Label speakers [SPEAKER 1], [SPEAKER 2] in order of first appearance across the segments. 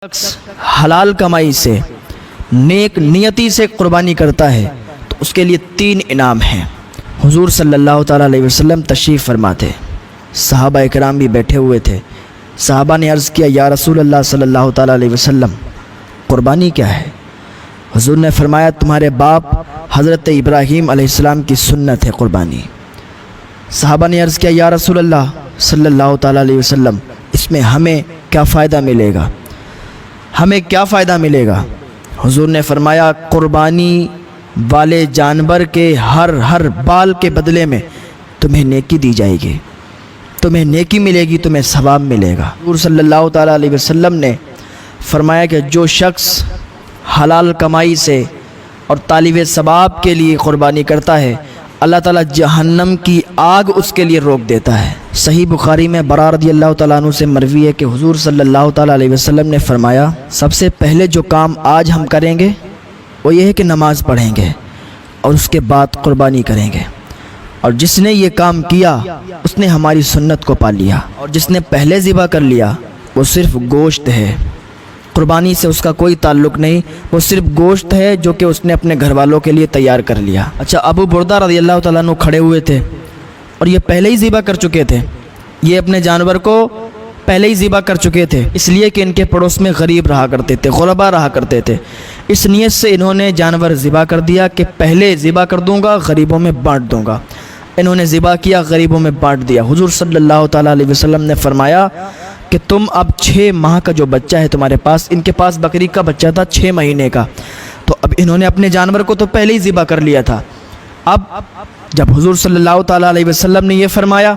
[SPEAKER 1] شخص حلال کمائی سے نیک نیتی سے قربانی کرتا ہے تو اس کے لیے 3 انعام ہیں۔ حضور صلی اللہ تعالیٰ علیہ وسلم تشریف فرماتے، صحابہ اکرام بھی بیٹھے ہوئے تھے۔ صحابہ نے عرض کیا، یا رسول اللہ صلی اللہ تعالیٰ علیہ وسلم قربانی کیا ہے؟ حضور نے فرمایا، تمہارے باپ حضرت ابراہیم علیہ السلام کی سنت ہے قربانی۔ صحابہ نے عرض کیا، یا رسول اللہ صلی اللہ تعالیٰ علیہ وسلم اس میں ہمیں کیا فائدہ ملے گا؟ ہمیں کیا فائدہ ملے گا؟ حضور نے فرمایا، قربانی والے جانور کے ہر بال کے بدلے میں تمہیں نیکی دی جائے گی، تمہیں نیکی ملے گی، تمہیں ثواب ملے گا۔ حضور صلی اللہ تعالیٰ علیہ وسلم نے فرمایا کہ جو شخص حلال کمائی سے اور طالب ثواب کے لیے قربانی کرتا ہے، اللہ تعالیٰ جہنم کی آگ اس کے لیے روک دیتا ہے۔ صحیح بخاری میں برا رضی اللہ تعالیٰ عنہ سے مروی ہے کہ حضور صلی اللہ تعالیٰ علیہ وسلم نے فرمایا، سب سے پہلے جو کام آج ہم کریں گے وہ یہ ہے کہ نماز پڑھیں گے اور اس کے بعد قربانی کریں گے، اور جس نے یہ کام کیا اس نے ہماری سنت کو پا لیا، اور جس نے پہلے ذبح کر لیا وہ صرف گوشت ہے، قربانی سے اس کا کوئی تعلق نہیں، وہ صرف گوشت ہے جو کہ اس نے اپنے گھر والوں کے لیے تیار کر لیا۔ اچھا، ابو بردہ رضی اللہ تعالیٰ عنہ کھڑے ہوئے تھے اور یہ پہلے ہی ذبح کر چکے تھے، یہ اپنے جانور کو پہلے ہی ذبح کر چکے تھے، اس لیے کہ ان کے پڑوس میں غریب رہا کرتے تھے، غربا رہا کرتے تھے، اس نیت سے انہوں نے جانور ذبح کر دیا کہ پہلے ذبح کر دوں گا، غریبوں میں بانٹ دوں گا۔ انہوں نے ذبح کیا، غریبوں میں بانٹ دیا۔ حضور صلی اللہ تعالیٰ علیہ وسلم نے فرمایا کہ تم اب 6 ماہ کا جو بچہ ہے تمہارے پاس، ان کے پاس بکری کا بچہ تھا 6 مہینے کا، تو اب انہوں نے اپنے جانور کو تو پہلے ہی ذبح کر لیا تھا۔ اب جب حضور صلی اللہ تعالیٰ علیہ وسلم نے یہ فرمایا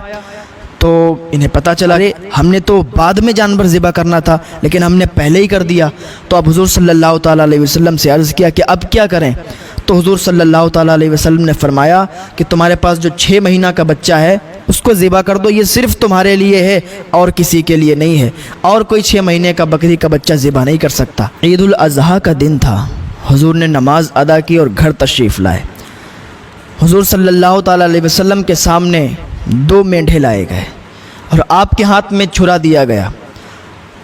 [SPEAKER 1] تو انہیں پتہ چلا، ارے ہم نے تو بعد میں جانور ذبح کرنا تھا لیکن ہم نے پہلے ہی کر دیا۔ تو اب حضور صلی اللہ تعالیٰ علیہ وسلم سے عرض کیا کہ اب کیا کریں؟ تو حضور صلی اللہ تعالیٰ علیہ وسلم نے فرمایا کہ تمہارے پاس جو 6 مہینہ کا بچہ ہے اس کو ذبح کر دو، یہ صرف تمہارے لیے ہے اور کسی کے لیے نہیں ہے، اور کوئی 6 مہینے کا بکری کا بچہ ذبح نہیں کر سکتا۔ عید الاضحیٰ کا دن تھا، حضور نے نماز ادا کی اور گھر تشریف لائے۔ حضور صلی اللہ تعالیٰ علیہ وسلم کے سامنے 2 مینڈھے لائے گئے اور آپ کے ہاتھ میں چھرا دیا گیا۔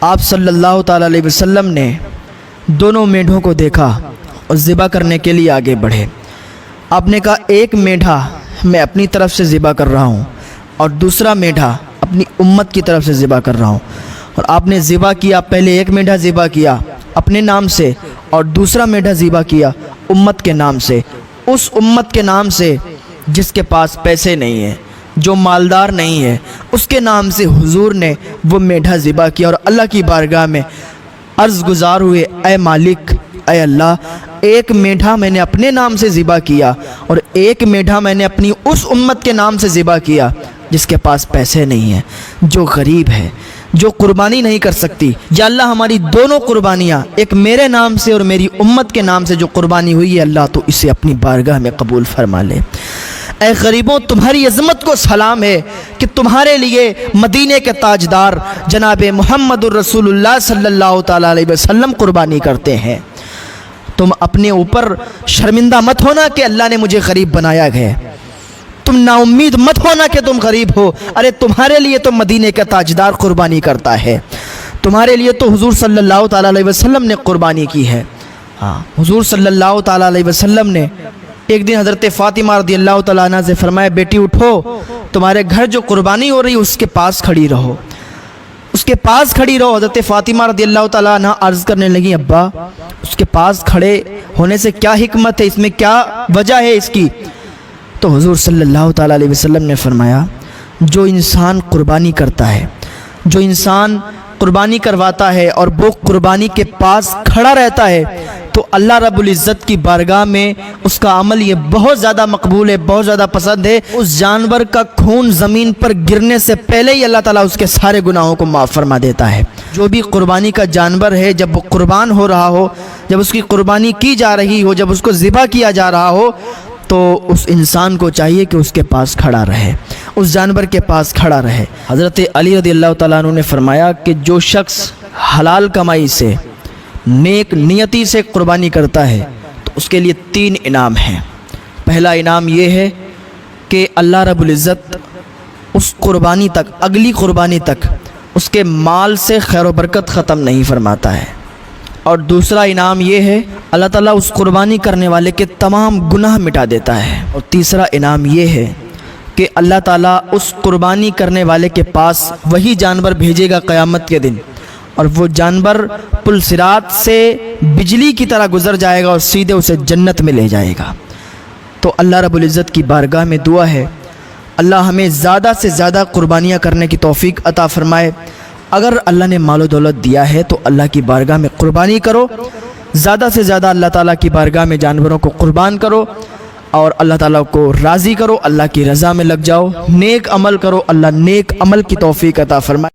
[SPEAKER 1] آپ صلی اللہ تعالیٰ علیہ وسلم نے دونوں مینڈھوں کو دیکھا اور ذبح کرنے کے لیے آگے بڑھے۔ آپ نے کہا، ایک مینڈھا میں اپنی طرف سے ذبح کر رہا ہوں اور دوسرا مینڈھا اپنی امت کی طرف سے ذبح کر رہا ہوں۔ اور آپ نے ذبح کیا، پہلے ایک مینڈھا ذبح کیا اپنے نام سے اور دوسرا مینڈھا ذبح کیا امت کے نام سے، اس امت کے نام سے جس کے پاس پیسے نہیں ہیں، جو مالدار نہیں ہے، اس کے نام سے حضور نے وہ مینڈھا ذبح کیا اور اللہ کی بارگاہ میں عرض گزار ہوئے، اے مالک، اے اللہ، ایک مینڈھا میں نے اپنے نام سے ذبح کیا اور ایک مینڈھا میں نے اپنی اس امت کے نام سے ذبح کیا جس کے پاس پیسے نہیں ہیں، جو غریب ہے، جو قربانی نہیں کر سکتی۔ یا اللہ، ہماری دونوں قربانیاں، ایک میرے نام سے اور میری امت کے نام سے جو قربانی ہوئی ہے، اللہ تو اسے اپنی بارگاہ میں قبول فرما لے۔ اے غریبوں، تمہاری عظمت کو سلام ہے کہ تمہارے لیے مدینے کے تاجدار جناب محمد الرسول اللہ صلی اللہ تعالیٰ علیہ وسلم قربانی کرتے ہیں۔ تم اپنے اوپر شرمندہ مت ہونا کہ اللہ نے مجھے غریب بنایا ہے، تم نا امید مت ہونا کہ تم غریب ہو، ارے تمہارے لیے تو مدینے کا تاجدار قربانی کرتا ہے، تمہارے لیے تو حضور صلی اللہ تعالیٰ علیہ وسلم نے قربانی کی ہے۔ ہاں، حضور صلی اللہ تعالیٰ علیہ وسلم نے ایک دن حضرت فاطمہ رضی اللہ تعالیٰ عنہ سے فرمایا، بیٹی اٹھو، تمہارے گھر جو قربانی ہو رہی اس کے پاس کھڑی رہو، اس کے پاس کھڑی رہو۔ حضرت فاطمہ رضی اللہ تعالیٰ عنہ عرض کرنے لگی، ابا اس کے پاس کھڑے ہونے سے کیا حکمت ہے، اس میں کیا وجہ ہے اس کی؟ تو حضور صلی اللہ تعالیٰ علیہ وسلم نے فرمایا، جو انسان قربانی کرتا ہے، جو انسان قربانی کرواتا ہے اور وہ قربانی کے پاس کھڑا رہتا ہے تو اللہ رب العزت کی بارگاہ میں اس کا عمل یہ بہت زیادہ مقبول ہے، بہت زیادہ پسند ہے۔ اس جانور کا خون زمین پر گرنے سے پہلے ہی اللہ تعالیٰ اس کے سارے گناہوں کو معاف فرما دیتا ہے۔ جو بھی قربانی کا جانور ہے، جب وہ قربان ہو رہا ہو، جب اس کی قربانی کی جا رہی ہو، جب اس کو ذبح کیا جا رہا ہو، تو اس انسان کو چاہیے کہ اس کے پاس کھڑا رہے، اس جانور کے پاس کھڑا رہے۔ حضرت علی رضی اللہ تعالیٰ عنہ نے فرمایا کہ جو شخص حلال کمائی سے نیک نیتی سے قربانی کرتا ہے تو اس کے لیے 3 انعام ہیں۔ پہلا انعام یہ ہے کہ اللہ رب العزت اس قربانی تک، اگلی قربانی تک اس کے مال سے خیر و برکت ختم نہیں فرماتا ہے۔ اور دوسرا انعام یہ ہے اللہ تعالیٰ اس قربانی کرنے والے کے تمام گناہ مٹا دیتا ہے، اور تیسرا انعام یہ ہے کہ اللہ تعالیٰ اس قربانی کرنے والے کے پاس وہی جانور بھیجے گا قیامت کے دن، اور وہ جانور پل صراط سے بجلی کی طرح گزر جائے گا اور سیدھے اسے جنت میں لے جائے گا۔ تو اللہ رب العزت کی بارگاہ میں دعا ہے اللہ ہمیں زیادہ سے زیادہ قربانیاں کرنے کی توفیق عطا فرمائے۔ اگر اللہ نے مال و دولت دیا ہے تو اللہ کی بارگاہ میں قربانی کرو، زیادہ سے زیادہ اللہ تعالیٰ کی بارگاہ میں جانوروں کو قربان کرو اور اللہ تعالیٰ کو راضی کرو، اللہ کی رضا میں لگ جاؤ، نیک عمل کرو، اللہ نیک عمل کی توفیق عطا فرمائے۔